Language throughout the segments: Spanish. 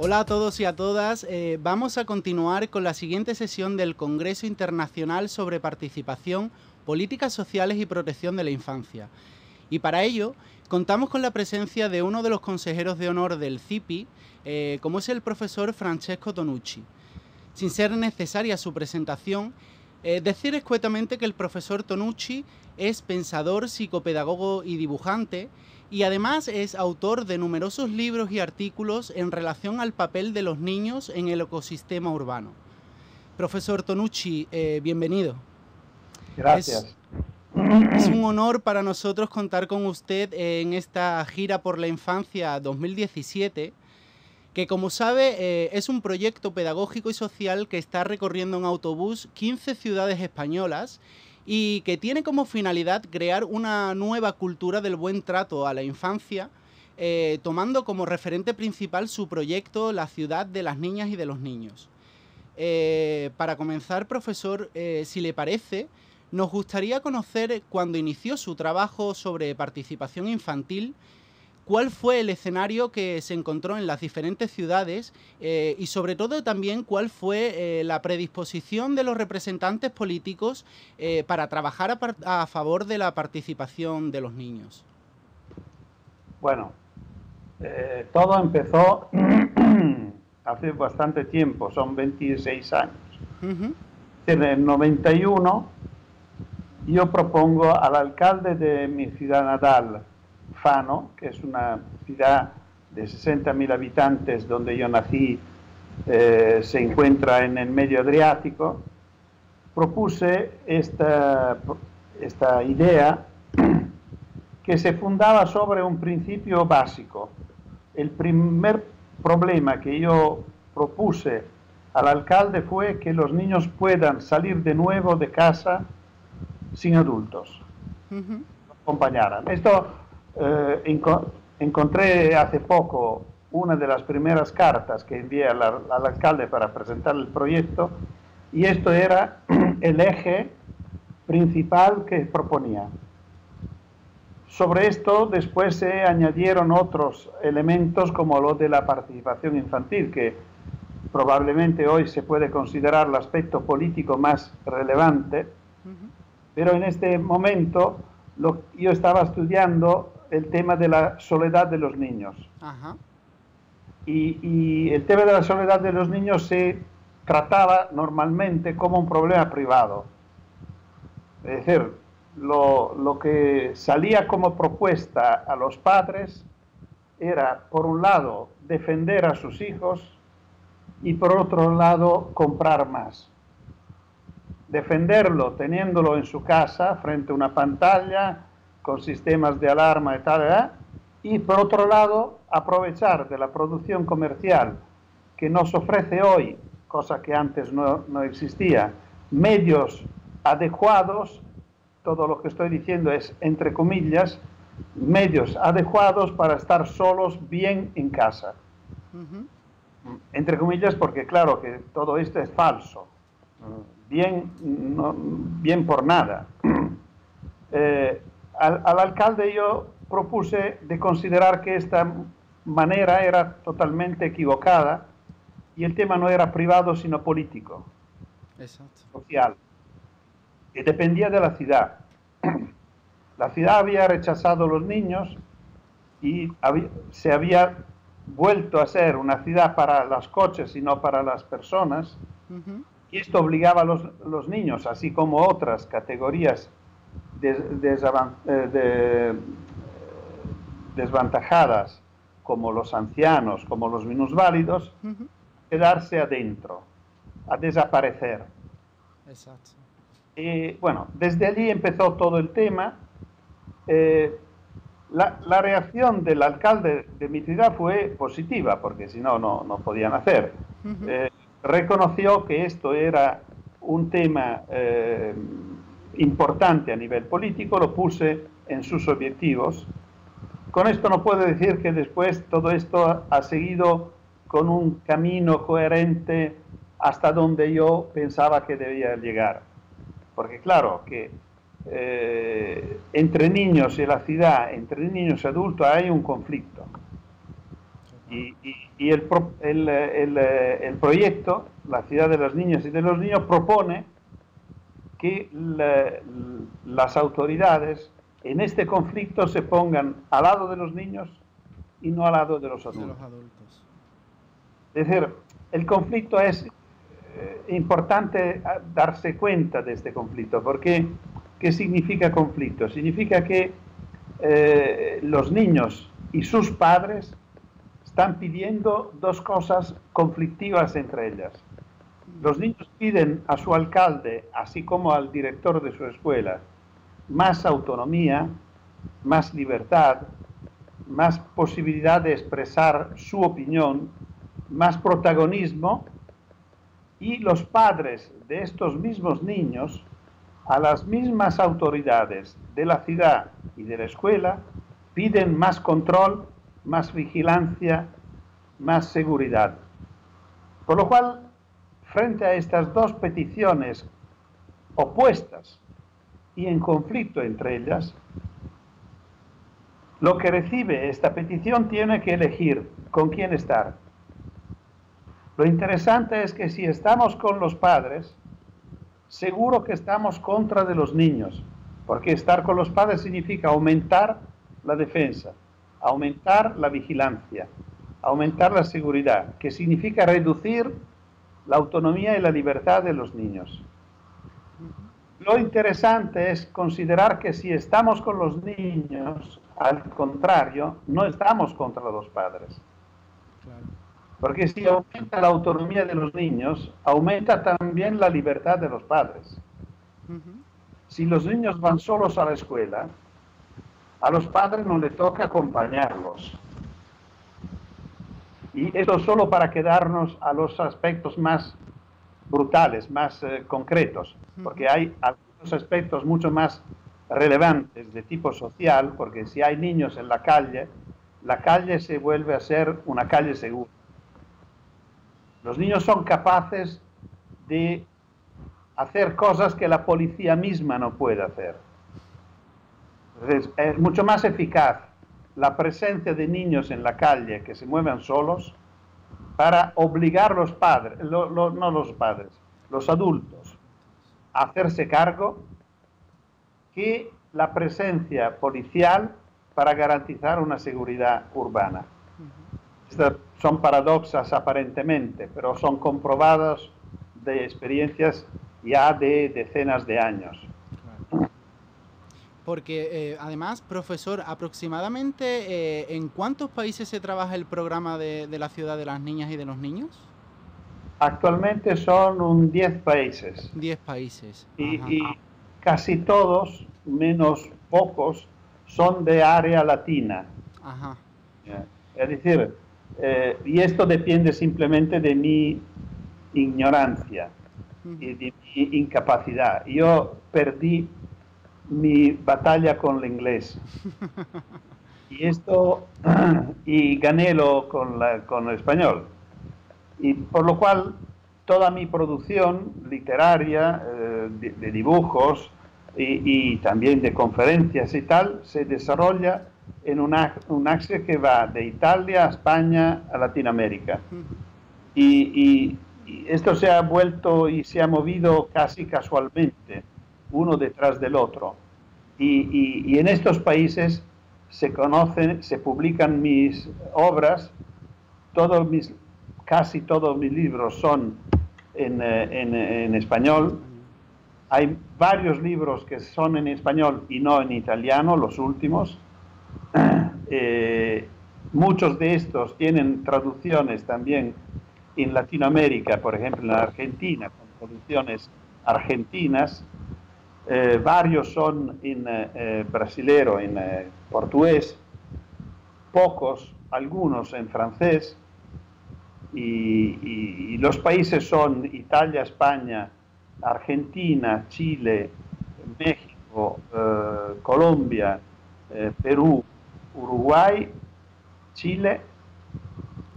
Hola a todos y a todas. Vamos a continuar con la siguiente sesión del Congreso Internacional sobre Participación, Políticas Sociales y Protección de la Infancia. Y para ello, contamos con la presencia de uno de los consejeros de honor del CIPI, como es el profesor Francesco Tonucci. Sin ser necesaria su presentación, decir escuetamente que el profesor Tonucci es pensador, psicopedagogo y dibujante, y además es autor de numerosos libros y artículos en relación al papel de los niños en el ecosistema urbano. Profesor Tonucci, bienvenido. Gracias. Es un honor para nosotros contar con usted en esta gira por la infancia 2017, que como sabe es un proyecto pedagógico y social que está recorriendo en autobús 15 ciudades españolas y que tiene como finalidad crear una nueva cultura del buen trato a la infancia, tomando como referente principal su proyecto La ciudad de las niñas y de los niños. Para comenzar, profesor, si le parece, nos gustaría conocer cuando inició su trabajo sobre participación infantil, cuál fue el escenario que se encontró en las diferentes ciudades y sobre todo también cuál fue la predisposición de los representantes políticos para trabajar a favor de la participación de los niños. Bueno, todo empezó hace bastante tiempo, son 26 años. En el 91 yo propongo al alcalde de mi ciudad natal, Fano, que es una ciudad de 60.000 habitantes donde yo nací, se encuentra en el medio Adriático, propuse esta idea que se fundaba sobre un principio básico. El primer problema que yo propuse al alcalde fue que los niños puedan salir de nuevo de casa sin adultos, acompañaran. Esto encontré hace poco una de las primeras cartas que envié al alcalde para presentar el proyecto, y esto era el eje principal que proponía. Sobre esto después se añadieron otros elementos como lo de la participación infantil, que probablemente hoy se puede considerar el aspecto político más relevante, pero en este momento yo estaba estudiando el tema de la soledad de los niños. Y el tema de la soledad de los niños se trataba normalmente como un problema privado. Es decir, lo que salía como propuesta a los padres era, por un lado, defender a sus hijos y por otro lado, comprar más. Defenderlo teniéndolo en su casa, frente a una pantalla, con sistemas de alarma y tal, y por otro lado, aprovechar de la producción comercial que nos ofrece hoy, cosa que antes no existía, medios adecuados. Todo lo que estoy diciendo es entre comillas, medios adecuados para estar solos bien en casa. Entre comillas, porque claro que todo esto es falso. Bien por nada. Al alcalde yo propuse de considerar que esta manera era totalmente equivocada y el tema no era privado sino político. Exacto. Social. Y dependía de la ciudad. La ciudad había rechazado a los niños y se había vuelto a ser una ciudad para los coches y no para las personas. Y esto obligaba a los niños, así como otras categorías desventajadas, como los ancianos, como los minusválidos, quedarse adentro, a desaparecer. Exacto. Y bueno, desde allí empezó todo el tema. La reacción del alcalde de mi ciudad fue positiva, porque si no, no podían hacer. Reconoció que esto era un tema importante a nivel político, lo puse en sus objetivos. Con esto no puedo decir que después todo esto ha seguido con un camino coherente hasta donde yo pensaba que debía llegar. Porque claro que entre niños y la ciudad, entre niños y adultos hay un conflicto. Y el proyecto, la ciudad de las niñas y de los niños, propone que las autoridades en este conflicto se pongan al lado de los niños y no al lado de los adultos. Es decir, el conflicto es importante darse cuenta de este conflicto, porque ¿qué significa conflicto? Significa que los niños y sus padres están pidiendo dos cosas conflictivas entre ellas. Los niños piden a su alcalde, así como al director de su escuela, más autonomía, más libertad, más posibilidad de expresar su opinión, más protagonismo, y los padres de estos mismos niños a las mismas autoridades de la ciudad y de la escuela piden más control, más vigilancia, más seguridad. Por lo cual, frente a estas dos peticiones opuestas y en conflicto entre ellas, lo que recibe esta petición tiene que elegir con quién estar. Lo interesante es que si estamos con los padres, seguro que estamos contra de los niños, porque estar con los padres significa aumentar la defensa, aumentar la vigilancia, aumentar la seguridad, que significa reducir la autonomía y la libertad de los niños. Lo interesante es considerar que si estamos con los niños, al contrario, no estamos contra los padres. Porque si aumenta la autonomía de los niños, aumenta también la libertad de los padres. Si los niños van solos a la escuela, a los padres no les toca acompañarlos. Y esto solo para quedarnos a los aspectos más brutales, más concretos, porque hay algunos aspectos mucho más relevantes de tipo social, porque si hay niños en la calle se vuelve a ser una calle segura. Los niños son capaces de hacer cosas que la policía misma no puede hacer. Entonces, es mucho más eficaz la presencia de niños en la calle que se muevan solos para obligar a los padres, no los padres, los adultos, a hacerse cargo, que la presencia policial para garantizar una seguridad urbana. Estas son paradoxas aparentemente, pero son comprobadas de experiencias ya de decenas de años. Porque además, profesor, aproximadamente ¿en cuántos países se trabaja el programa de la ciudad de las niñas y de los niños? Actualmente son 10 países. 10 países. Y casi todos, menos pocos, son de área latina. Ajá. Es decir, y esto depende simplemente de mi ignorancia y de mi incapacidad. Yo perdí mi batalla con el inglés y gané con el español, y por lo cual toda mi producción literaria de dibujos y también de conferencias y tal se desarrolla en un axe que va de Italia a España a Latinoamérica, y esto se ha vuelto y se ha movido casi casualmente uno detrás del otro, y en estos países se publican mis obras, casi todos mis libros son en español. Hay varios libros que son en español y no en italiano, los últimos. Muchos de estos tienen traducciones también en Latinoamérica, por ejemplo en Argentina, con traducciones argentinas. Varios son en brasilero, en portugués, algunos en francés, y los países son Italia, España, Argentina, Chile, México, Colombia, Perú, Uruguay, Chile,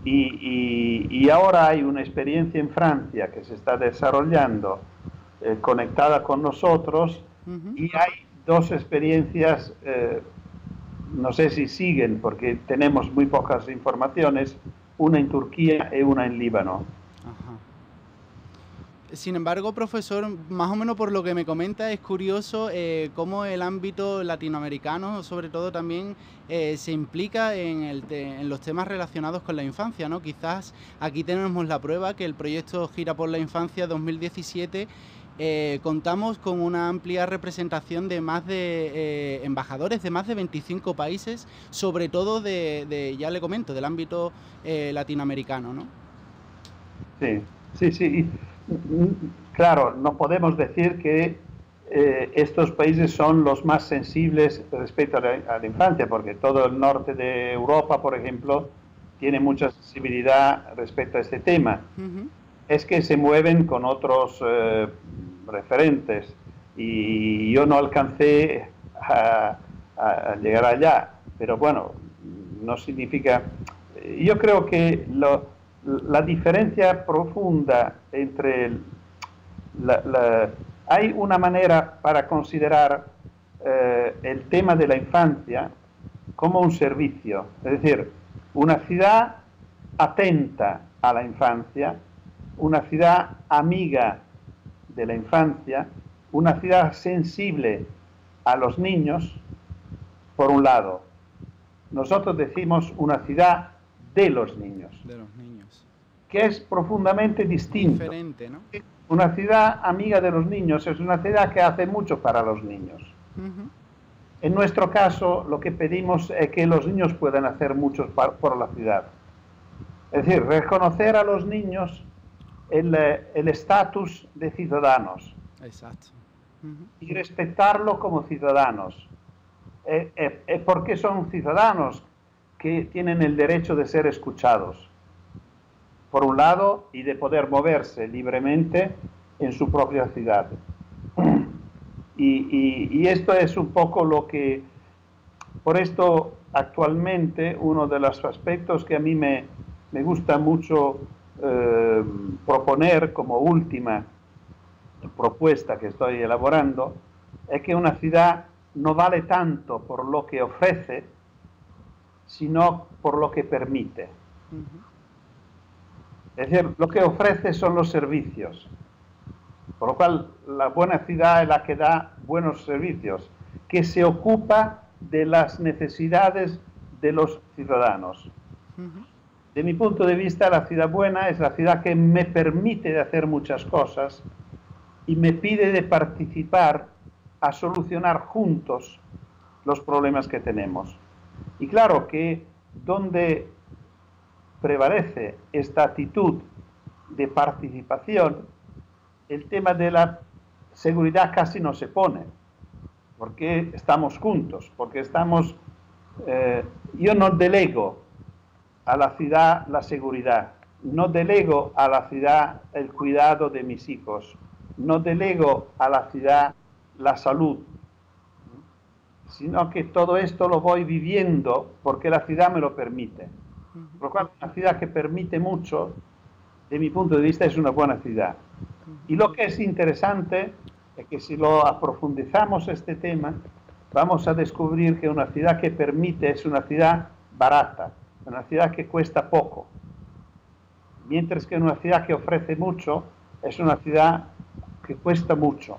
y ahora hay una experiencia en Francia que se está desarrollando conectada con nosotros, y hay dos experiencias, no sé si siguen porque tenemos muy pocas informaciones, una en Turquía y una en Líbano. Ajá. Sin embargo, profesor, más o menos por lo que me comenta, es curioso cómo el ámbito latinoamericano, sobre todo también, se implica en los temas relacionados con la infancia, ¿no? Quizás aquí tenemos la prueba que el proyecto Gira por la Infancia 2017 contamos con una amplia representación de más de embajadores de más de 25 países, sobre todo ya le comento, del ámbito latinoamericano, ¿no? Sí, sí, sí. Claro, no podemos decir que estos países son los más sensibles respecto a la infancia, porque todo el norte de Europa, por ejemplo, tiene mucha sensibilidad respecto a este tema. Es que se mueven con otros referentes y yo no alcancé a llegar allá, pero bueno, no significa... Yo creo que la diferencia profunda entre... hay una manera para considerar el tema de la infancia como un servicio, es decir, una ciudad atenta a la infancia, una ciudad amiga de la infancia, una ciudad sensible a los niños, por un lado. Nosotros decimos una ciudad de los niños. De los niños. Que es profundamente distinto. Diferente, ¿no? Una ciudad amiga de los niños es una ciudad que hace mucho para los niños. En nuestro caso, lo que pedimos es que los niños puedan hacer mucho por la ciudad. Es decir, reconocer a los niños el estatus de ciudadanos. Exacto. Y respetarlo como ciudadanos. Porque son ciudadanos que tienen el derecho de ser escuchados, por un lado, y de poder moverse libremente en su propia ciudad. Y esto es un poco lo que, por esto actualmente, uno de los aspectos que a mí me gusta mucho proponer como última propuesta que estoy elaborando, es que una ciudad no vale tanto por lo que ofrece, sino por lo que permite. Es decir, lo que ofrece son los servicios, por lo cual la buena ciudad es la que da buenos servicios, que se ocupa de las necesidades de los ciudadanos. De mi punto de vista, la ciudad buena es la ciudad que me permite de hacer muchas cosas y me pide de participar a solucionar juntos los problemas que tenemos. Y claro que donde prevalece esta actitud de participación, el tema de la seguridad casi no se pone, porque estamos juntos, porque estamos... yo no delego a la ciudad la seguridad, no delego a la ciudad el cuidado de mis hijos, no delego a la ciudad la salud, sino que todo esto lo voy viviendo porque la ciudad me lo permite. Por lo cual, una ciudad que permite mucho, de mi punto de vista, es una buena ciudad. Y lo que es interesante es que si lo aprofundizamos este tema, vamos a descubrir que una ciudad que permite es una ciudad barata, una ciudad que cuesta poco. Mientras que una ciudad que ofrece mucho es una ciudad que cuesta mucho.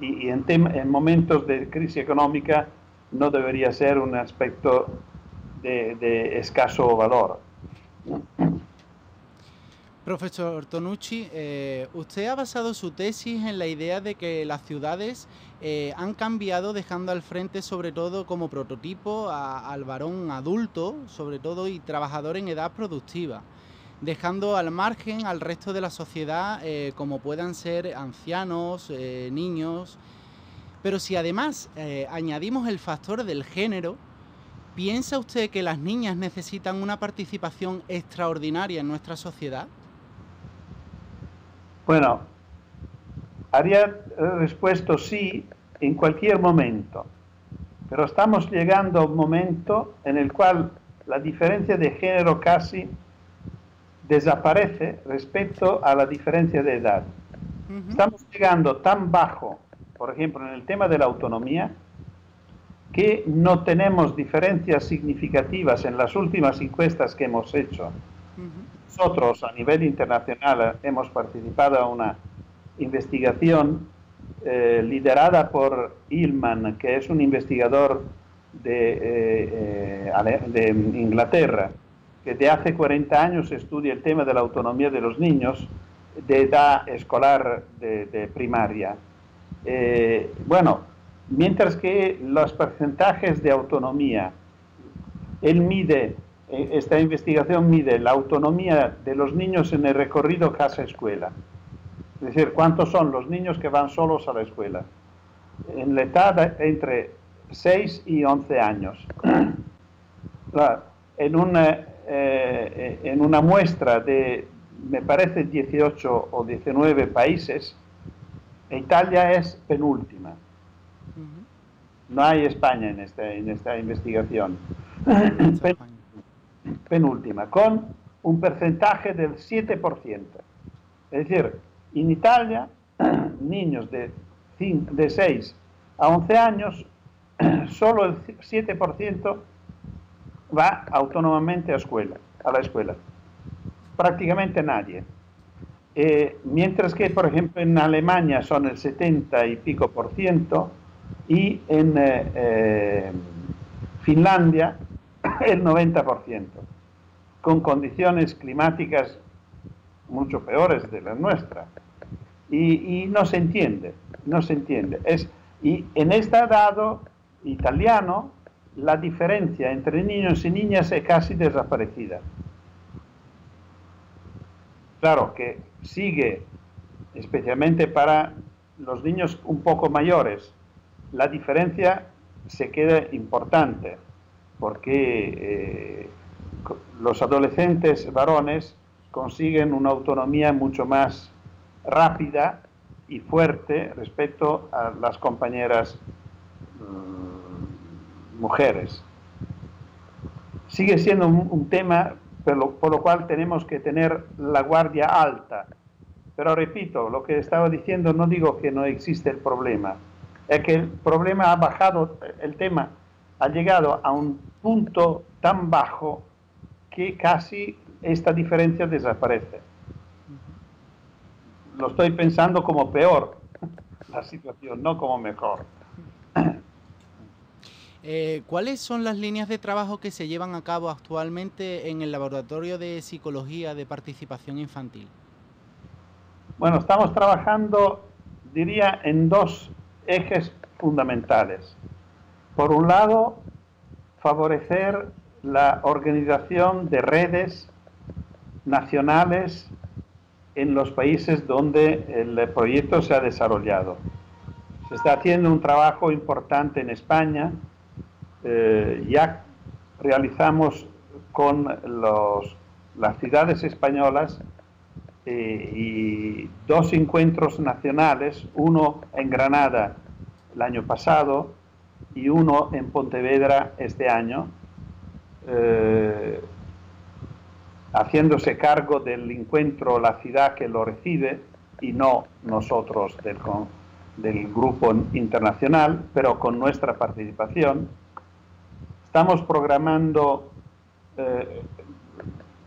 Y en momentos de crisis económica no debería ser un aspecto de escaso valor. Profesor Tonucci, usted ha basado su tesis en la idea de que las ciudades han cambiado, dejando al frente sobre todo como prototipo al varón adulto, sobre todo, y trabajador en edad productiva, dejando al margen al resto de la sociedad como puedan ser ancianos, niños. Pero si además añadimos el factor del género, ¿piensa usted que las niñas necesitan una participación extraordinaria en nuestra sociedad? Bueno, habría respuesto sí en cualquier momento, pero estamos llegando a un momento en el cual la diferencia de género casi desaparece respecto a la diferencia de edad. Estamos llegando tan bajo, por ejemplo, en el tema de la autonomía, que no tenemos diferencias significativas en las últimas encuestas que hemos hecho. Nosotros a nivel internacional hemos participado en una investigación liderada por Hillman, que es un investigador de Inglaterra, que de hace 40 años estudia el tema de la autonomía de los niños de edad escolar de primaria. Bueno, mientras que los porcentajes de autonomía, esta investigación mide la autonomía de los niños en el recorrido casa-escuela. Es decir, ¿cuántos son los niños que van solos a la escuela? En la edad entre 6 y 11 años. En una muestra de, me parece, 18 o 19 países, Italia es penúltima. No hay España en esta investigación. Penúltima, con un porcentaje del 7%. Es decir, en Italia, niños de 6 a 11 años, solo el 7% va autónomamente a la escuela. Prácticamente nadie. Mientras que, por ejemplo, en Alemania son el 70 y pico por ciento y en Finlandia el 90%, con condiciones climáticas mucho peores de las nuestras. Y no se entiende, no se entiende. Y en este dado italiano, la diferencia entre niños y niñas es casi desaparecida. Claro que sigue, especialmente para los niños un poco mayores, la diferencia se queda importante, porque los adolescentes varones consiguen una autonomía mucho más rápida y fuerte respecto a las compañeras mujeres. Sigue siendo un tema por lo cual tenemos que tener la guardia alta. Pero repito, lo que estaba diciendo, no digo que no existe el problema, es que el problema ha bajado, el tema ha llegado a un punto tan bajo que casi esta diferencia desaparece. Lo estoy pensando como peor la situación, no como mejor. ¿Cuáles son las líneas de trabajo que se llevan a cabo actualmente en el Laboratorio de Psicología de Participación Infantil? Bueno, estamos trabajando, diría, en dos ejes fundamentales. Por un lado, favorecer la organización de redes nacionales en los países donde el proyecto se ha desarrollado. Se está haciendo un trabajo importante en España. Ya realizamos con las ciudades españolas y dos encuentros nacionales, uno en Granada el año pasado y uno en Pontevedra este año, haciéndose cargo del encuentro la ciudad que lo recibe y no nosotros del grupo internacional, pero con nuestra participación. Estamos programando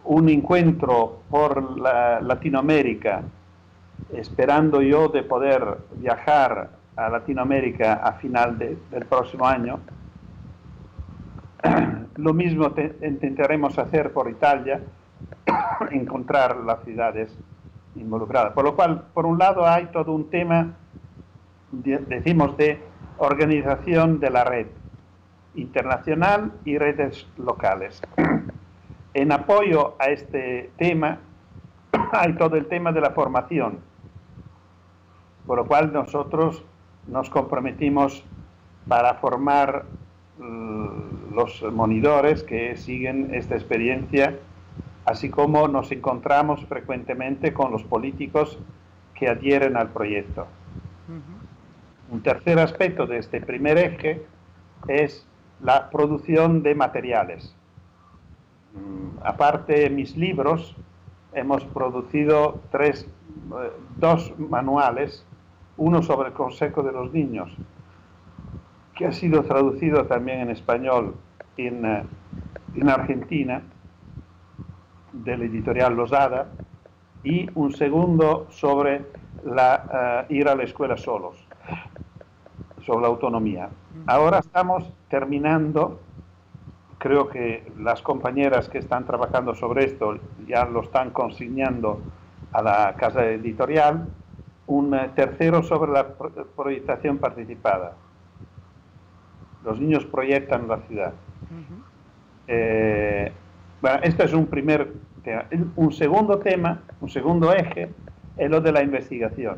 un encuentro por Latinoamérica, esperando yo de poder viajar a Latinoamérica a final del próximo año. Lo mismo intentaremos hacer por Italia, encontrar las ciudades involucradas. Por lo cual, por un lado, hay todo un tema, decimos, de organización de la red internacional y redes locales. En apoyo a este tema hay todo el tema de la formación, por lo cual nosotros nos comprometimos para formar los monitores que siguen esta experiencia, así como nos encontramos frecuentemente con los políticos que adhieren al proyecto. Un tercer aspecto de este primer eje es la producción de materiales. Aparte de mis libros, hemos producido dos manuales, uno sobre el Consejo de los Niños, que ha sido traducido también en español en Argentina, del editorial Losada, y un segundo sobre ir a la escuela solos, sobre la autonomía. Ahora estamos terminando, creo que las compañeras que están trabajando sobre esto ya lo están consignando a la casa editorial, un tercero sobre la proyectación participada. Los niños proyectan la ciudad. Bueno, este es un primer tema. Un segundo tema, un segundo eje, es lo de la investigación.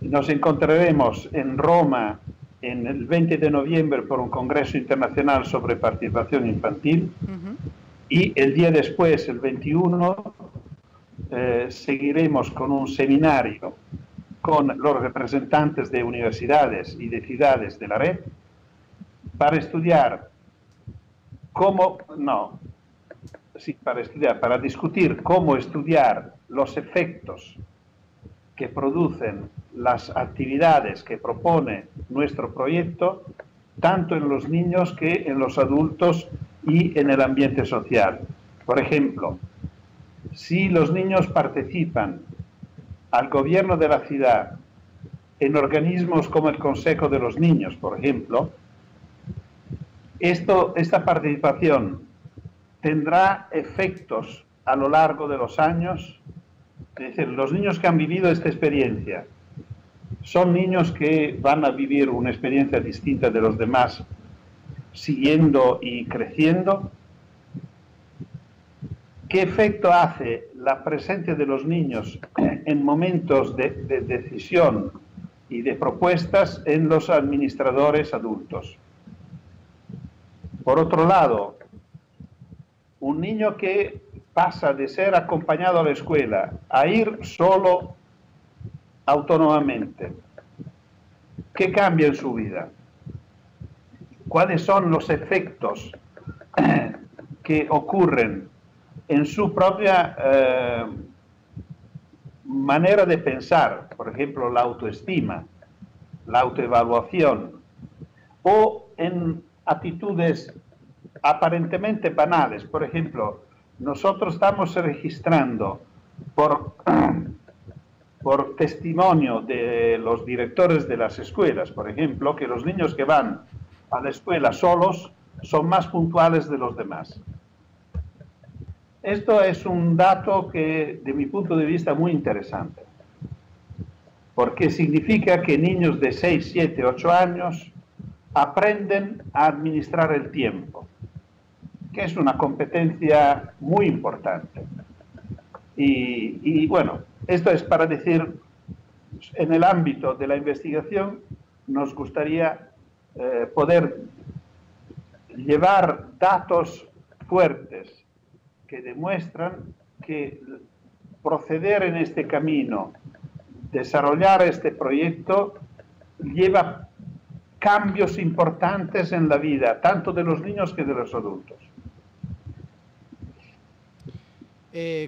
Nos encontraremos en Roma en el 20 de noviembre por un congreso internacional sobre participación infantil y el día después, el 21, seguiremos con un seminario con los representantes de universidades y de ciudades de la red para estudiar para discutir cómo estudiar los efectos que producen las actividades que propone nuestro proyecto, tanto en los niños que en los adultos y en el ambiente social. Por ejemplo, si los niños participan al gobierno de la ciudad en organismos como el Consejo de los Niños, por ejemplo, esta participación tendrá efectos a lo largo de los años. Es decir, los niños que han vivido esta experiencia son niños que van a vivir una experiencia distinta de los demás, siguiendo y creciendo. ¿Qué efecto hace la presencia de los niños en momentos de decisión y de propuestas en los administradores adultos? Por otro lado, un niño que pasa de ser acompañado a la escuela a ir solo autónomamente, ¿qué cambia en su vida? ¿Cuáles son los efectos que ocurren en su propia manera de pensar? Por ejemplo, la autoestima, la autoevaluación, o en actitudes aparentemente banales. Por ejemplo, nosotros estamos registrando por testimonio de los directores de las escuelas, por ejemplo, que los niños que van a la escuela solos son más puntuales de los demás. Esto es un dato que, de mi punto de vista, muy interesante, porque significa que niños de 6, 7, 8 años aprenden a administrar el tiempo, que es una competencia muy importante. Y bueno, esto es para decir, en el ámbito de la investigación, nos gustaría poder llevar datos fuertes que demuestran que proceder en este camino, desarrollar este proyecto, lleva cambios importantes en la vida, tanto de los niños que de los adultos.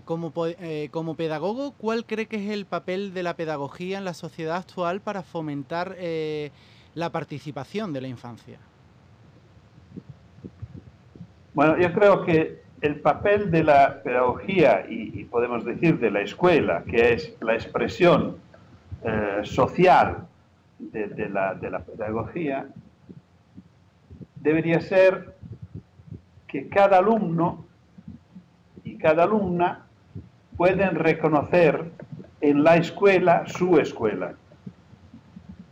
Como pedagogo, ¿cuál cree que es el papel de la pedagogía en la sociedad actual para fomentar la participación de la infancia? Bueno, yo creo que el papel de la pedagogía y podemos decir de la escuela, que es la expresión social de la pedagogía, debería ser que cada alumno y cada alumna pueden reconocer en la escuela su escuela,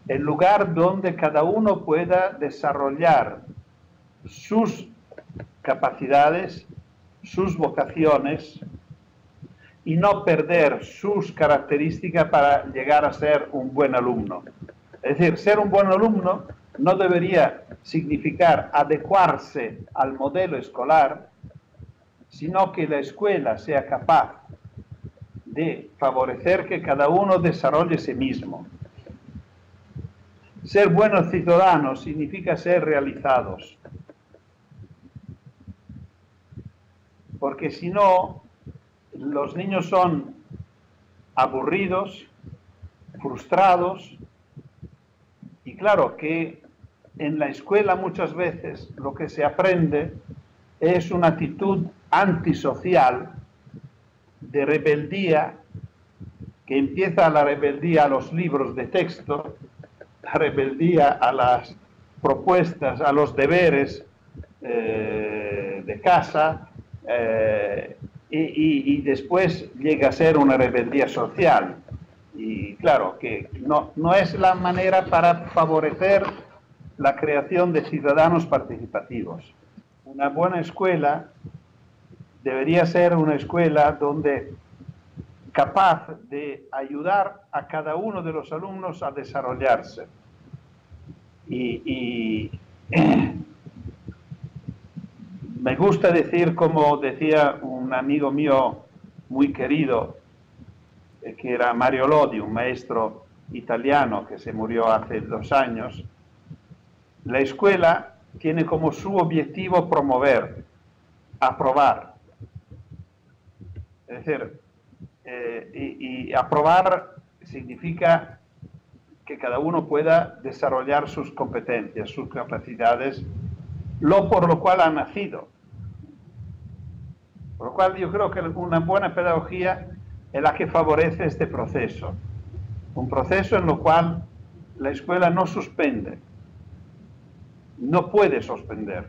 el lugar donde cada uno pueda desarrollar sus capacidades, sus vocaciones y no perder sus características para llegar a ser un buen alumno. Es decir, ser un buen alumno no debería significar adecuarse al modelo escolar, sino que la escuela sea capaz de favorecer que cada uno desarrolle sí mismo. Ser buenos ciudadanos significa ser realizados, porque si no, los niños son aburridos, frustrados, y claro que en la escuela muchas veces lo que se aprende es una actitud antisocial de rebeldía, que empieza la rebeldía a los libros de texto, la rebeldía a las propuestas, a los deberes de casa, y después llega a ser una rebeldía social. Y claro, que no es la manera para favorecer la creación de ciudadanos participativos. Una buena escuela debería ser una escuela donde capaz de ayudar a cada uno de los alumnos a desarrollarse. Y me gusta decir, como decía un amigo mío muy querido, que era Mario Lodi, un maestro italiano que se murió hace 2 años, la escuela tiene como su objetivo promover, aprobar. Es decir, y aprobar significa que cada uno pueda desarrollar sus competencias, sus capacidades, por lo cual ha nacido. Por lo cual yo creo que una buena pedagogía es la que favorece este proceso. Un proceso en el cual la escuela no suspende, no puede suspender,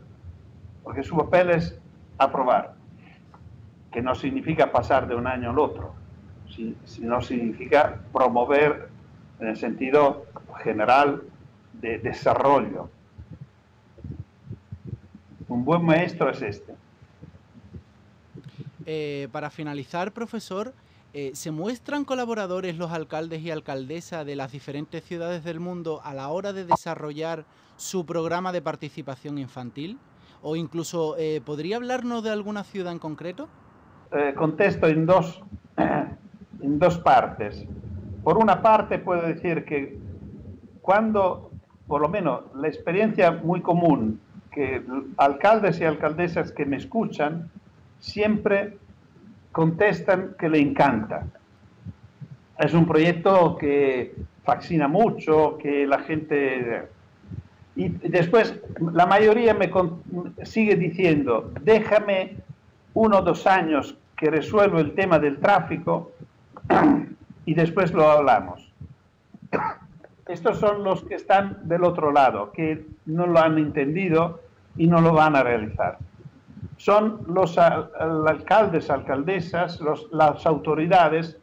porque su papel es aprobar, que no significa pasar de un año al otro, sino significa promover en el sentido general de desarrollo. Un buen maestro es este. Para finalizar, profesor, ¿se muestran colaboradores los alcaldes y alcaldesas de las diferentes ciudades del mundo a la hora de desarrollar su programa de participación infantil? ¿O incluso podría hablarnos de alguna ciudad en concreto? Contesto en dos partes. Por una parte puedo decir que cuando, por lo menos la experiencia muy común, que alcaldes y alcaldesas que me escuchan siempre contestan que le encanta. Es un proyecto que fascina mucho, que la gente... Y después la mayoría me sigue diciendo, déjame 1 o 2 años que resuelvo el tema del tráfico y después lo hablamos. Estos son los que están del otro lado, que no lo han entendido y no lo van a realizar. Son los alcaldes, alcaldesas, las autoridades,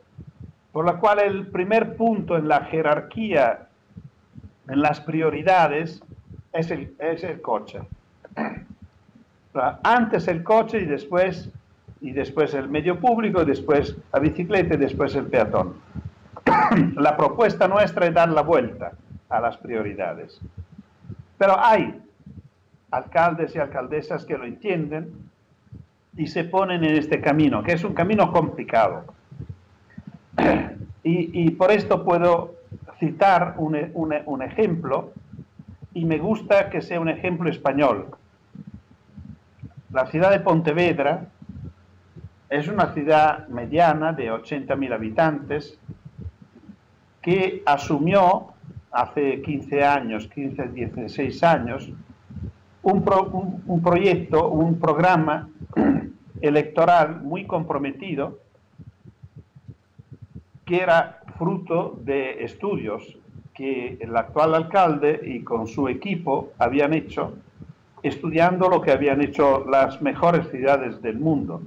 por la cual el primer punto en la jerarquía, en las prioridades, es el coche. Antes el coche y después el medio público, y después la bicicleta y después el peatón. La propuesta nuestra es dar la vuelta a las prioridades. Pero hay alcaldes y alcaldesas que lo entienden y se ponen en este camino, que es un camino complicado. Y por esto puedo citar un ejemplo, y me gusta que sea un ejemplo español. La ciudad de Pontevedra es una ciudad mediana de 80.000 habitantes que asumió hace 16 años, un proyecto, un programa electoral muy comprometido, que era fruto de estudios que el actual alcalde y con su equipo habían hecho, estudiando lo que habían hecho las mejores ciudades del mundo.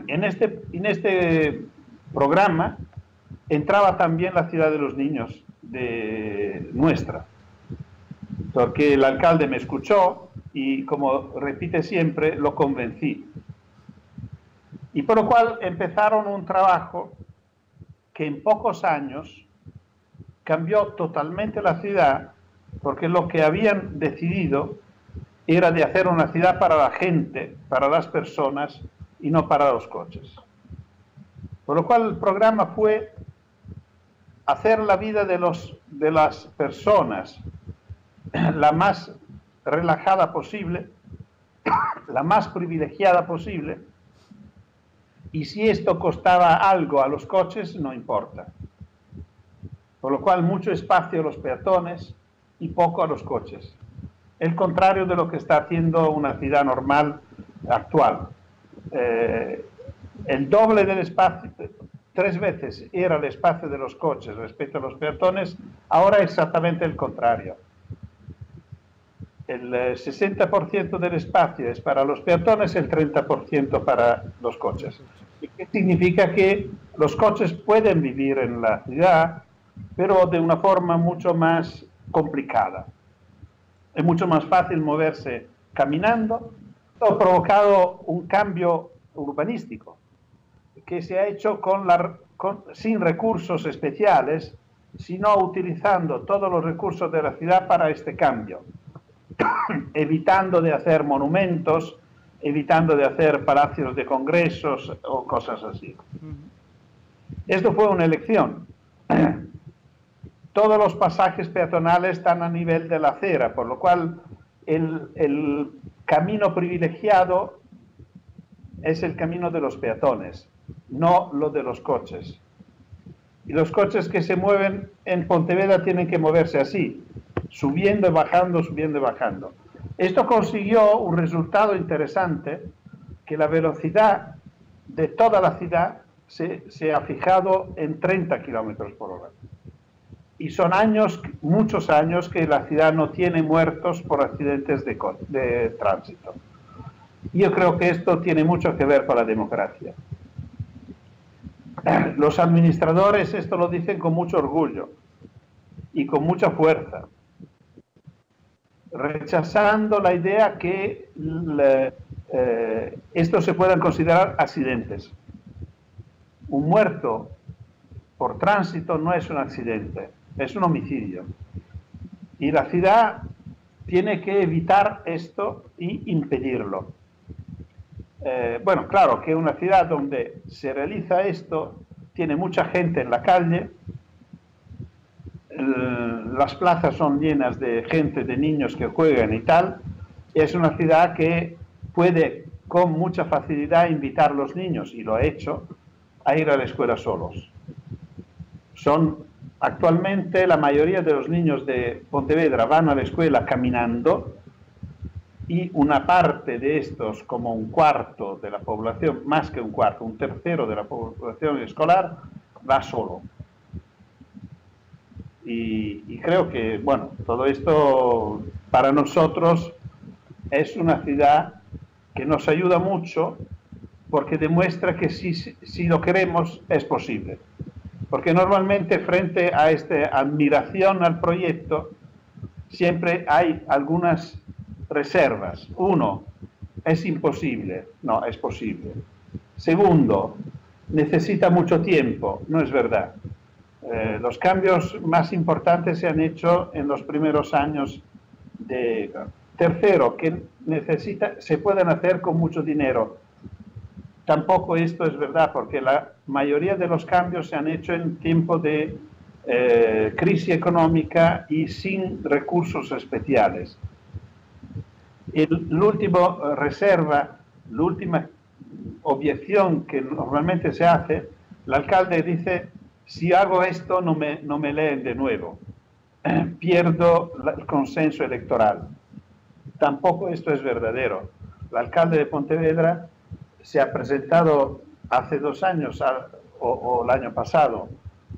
En este programa entraba también la ciudad de los niños nuestra, porque el alcalde me escuchó y, como repite siempre, lo convencí. Y por lo cual empezaron un trabajo que en pocos años cambió totalmente la ciudad, porque lo que habían decidido era de hacer una ciudad para la gente, para las personas, y no para los coches. Por lo cual el programa fue hacer la vida de las personas la más relajada posible, la más privilegiada posible, y si esto costaba algo a los coches, no importa. Por lo cual mucho espacio a los peatones y poco a los coches. el contrario de lo que está haciendo una ciudad normal actual. El doble del espacio, 3 veces era el espacio de los coches respecto a los peatones, ahora es exactamente el contrario. El 60% del espacio es para los peatones, el 30% para los coches. ¿Y qué significa? Que los coches pueden vivir en la ciudad, pero de una forma mucho más complicada. Es mucho más fácil moverse caminando. Esto ha provocado un cambio urbanístico que se ha hecho sin recursos especiales, sino utilizando todos los recursos de la ciudad para este cambio, evitando de hacer monumentos, evitando de hacer palacios de congresos o cosas así. Esto fue una elección. Todos los pasajes peatonales están a nivel de la acera, por lo cual el camino privilegiado es el camino de los peatones, no lo de los coches. Y los coches que se mueven en Pontevedra tienen que moverse así, subiendo y bajando, subiendo y bajando. Esto consiguió un resultado interesante, que la velocidad de toda la ciudad se ha fijado en 30 kilómetros por hora. Y son años, muchos años, que la ciudad no tiene muertos por accidentes de tránsito. Yo creo que esto tiene mucho que ver con la democracia. Los administradores esto lo dicen con mucho orgullo y con mucha fuerza, rechazando la idea que estos se puedan considerar accidentes. Un muerto por tránsito no es un accidente, es un homicidio. Y la ciudad tiene que evitar esto y impedirlo. Bueno, claro que una ciudad donde se realiza esto tiene mucha gente en la calle, las plazas son llenas de gente, de niños que juegan y tal. Es una ciudad que puede con mucha facilidad invitar a los niños, y lo ha hecho, a ir a la escuela solos. Actualmente la mayoría de los niños de Pontevedra van a la escuela caminando, y una parte de estos, como un cuarto de la población, más que un cuarto, un tercero de la población escolar, va solo. Y creo que, bueno, todo esto para nosotros es una ciudad que nos ayuda mucho, porque demuestra que si lo queremos es posible. Porque normalmente frente a esta admiración al proyecto siempre hay algunas reservas. Uno, es imposible. No, es posible. Segundo, necesita mucho tiempo. No es verdad. Los cambios más importantes se han hecho en los primeros años de... Tercero, que se pueden hacer con mucho dinero. Tampoco esto es verdad, porque la mayoría de los cambios se han hecho en tiempo de crisis económica y sin recursos especiales. La última reserva, la última objeción que normalmente se hace, el alcalde dice: si hago esto no me leen de nuevo, pierdo el consenso electoral. Tampoco esto es verdadero. El alcalde de Pontevedra se ha presentado hace 2 años o el año pasado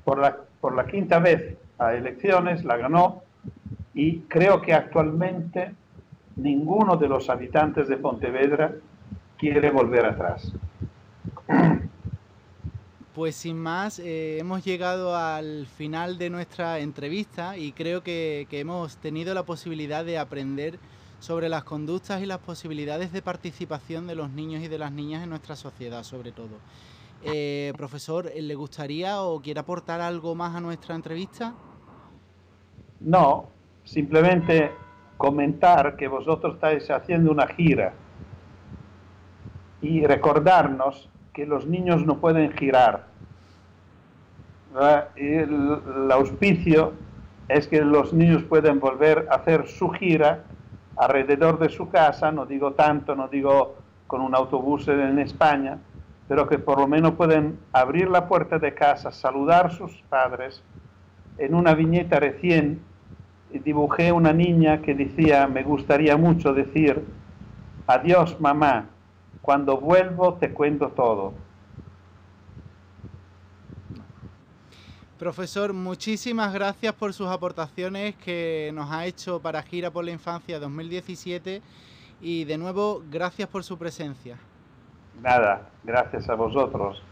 por la 5ª vez a elecciones, la ganó, y creo que actualmente ninguno de los habitantes de Pontevedra quiere volver atrás. Pues sin más, hemos llegado al final de nuestra entrevista, y creo que hemos tenido la posibilidad de aprender sobre las conductas y las posibilidades de participación de los niños y de las niñas en nuestra sociedad, sobre todo. Profesor, ¿le gustaría o quiere aportar algo más a nuestra entrevista? No, simplemente comentar que vosotros estáis haciendo una gira y recordarnos que los niños no pueden girar. El auspicio es que los niños pueden volver a hacer su gira alrededor de su casa, no digo tanto, no digo con un autobús en España, pero que por lo menos pueden abrir la puerta de casa, saludar a sus padres en una viñeta recién dibujé una niña que decía, me gustaría mucho decir, adiós mamá, cuando vuelvo te cuento todo. Profesor, muchísimas gracias por sus aportaciones que nos ha hecho para Gira por la Infancia 2017 y de nuevo gracias por su presencia. Nada, gracias a vosotros.